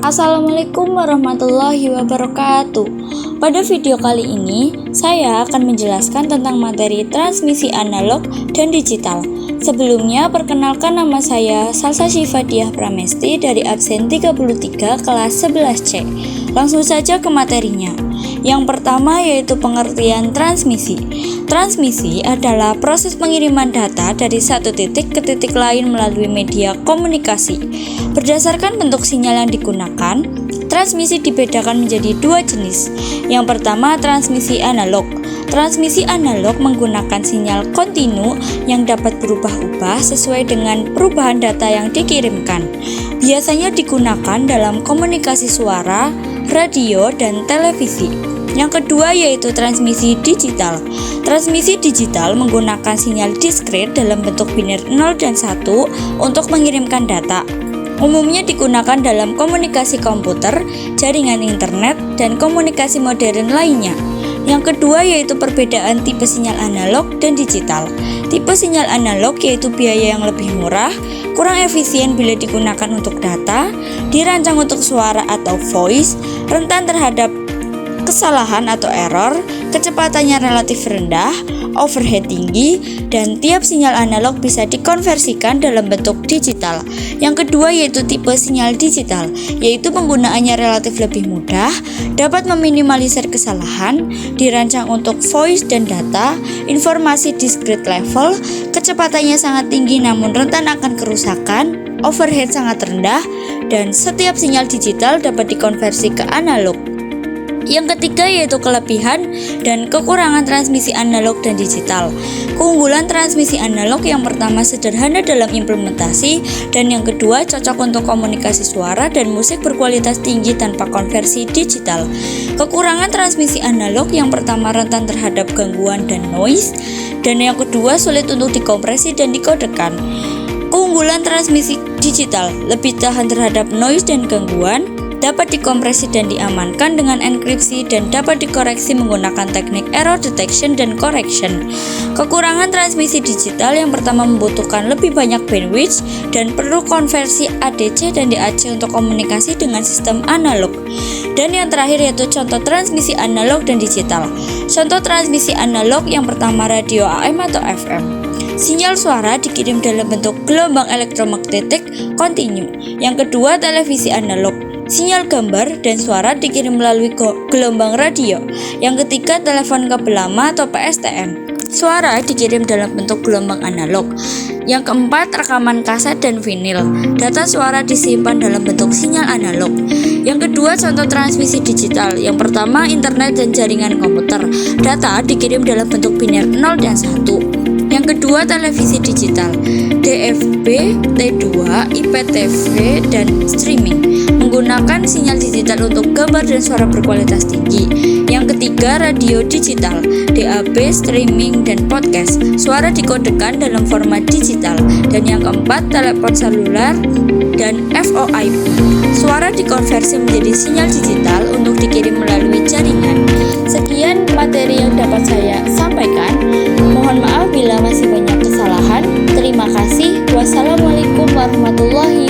Assalamualaikum warahmatullahi wabarakatuh. Pada video kali ini, saya akan menjelaskan tentang materi transmisi analog dan digital. Sebelumnya, perkenalkan nama saya Salsa Syifadiah Pramesti dari absen 33 kelas 11C. Langsung saja ke materinya. Yang pertama yaitu pengertian transmisi. Transmisi adalah proses pengiriman data dari satu titik ke titik lain melalui media komunikasi. Berdasarkan bentuk sinyal yang digunakan, transmisi dibedakan menjadi dua jenis. Yang pertama, transmisi analog. Transmisi analog menggunakan sinyal kontinu yang dapat berubah-ubah sesuai dengan perubahan data yang dikirimkan. Biasanya digunakan dalam komunikasi suara, radio, dan televisi. Yang kedua yaitu transmisi digital. Transmisi digital menggunakan sinyal diskret dalam bentuk biner 0 dan 1 untuk mengirimkan data. Umumnya digunakan dalam komunikasi komputer, jaringan internet, dan komunikasi modern lainnya. Yang kedua yaitu perbedaan tipe sinyal analog dan digital. Tipe sinyal analog yaitu biaya yang lebih murah, kurang efisien bila digunakan untuk data, dirancang untuk suara atau voice, rentan terhadap kesalahan atau error, kecepatannya relatif rendah, overhead tinggi, dan tiap sinyal analog bisa dikonversikan dalam bentuk digital. Yang kedua yaitu tipe sinyal digital, yaitu penggunaannya relatif lebih mudah, dapat meminimalisir kesalahan, dirancang untuk voice dan data, informasi discrete level, kecepatannya sangat tinggi namun rentan akan kerusakan, overhead sangat rendah, dan setiap sinyal digital dapat dikonversi ke analog. Yang ketiga yaitu kelebihan dan kekurangan transmisi analog dan digital. Keunggulan transmisi analog yang pertama sederhana dalam implementasi, dan yang kedua cocok untuk komunikasi suara dan musik berkualitas tinggi tanpa konversi digital. Kekurangan transmisi analog yang pertama rentan terhadap gangguan dan noise, dan yang kedua sulit untuk dikompresi dan dikodekan. Keunggulan transmisi digital lebih tahan terhadap noise dan gangguan, dapat dikompresi dan diamankan dengan enkripsi dan dapat dikoreksi menggunakan teknik error detection dan correction. Kekurangan transmisi digital yang pertama membutuhkan lebih banyak bandwidth dan perlu konversi ADC dan DAC untuk komunikasi dengan sistem analog. Dan yang terakhir yaitu contoh transmisi analog dan digital. Contoh transmisi analog yang pertama radio AM atau FM. Sinyal suara dikirim dalam bentuk gelombang elektromagnetik kontinu. Yang kedua televisi analog. Sinyal gambar dan suara dikirim melalui gelombang radio. Yang ketiga telepon kabel lama atau PSTN. Suara dikirim dalam bentuk gelombang analog. Yang keempat rekaman kaset dan vinil. Data suara disimpan dalam bentuk sinyal analog. Yang kedua contoh transmisi digital. Yang pertama internet dan jaringan komputer. Data dikirim dalam bentuk biner 0 dan 1. Yang kedua televisi digital, DFB, T2, IPTV, dan streaming menggunakan sinyal digital untuk gambar dan suara berkualitas tinggi. Yang ketiga radio digital, DAB, streaming, dan podcast. Suara dikodekan dalam format digital. Dan yang keempat telepon seluler dan VoIP. Suara dikonversi menjadi sinyal digital untuk dikirim melalui jaringan. Sekian materi yang dapat saya sampaikan. Mohon maaf bila masih banyak kesalahan. Terima kasih. Wassalamualaikum warahmatullahi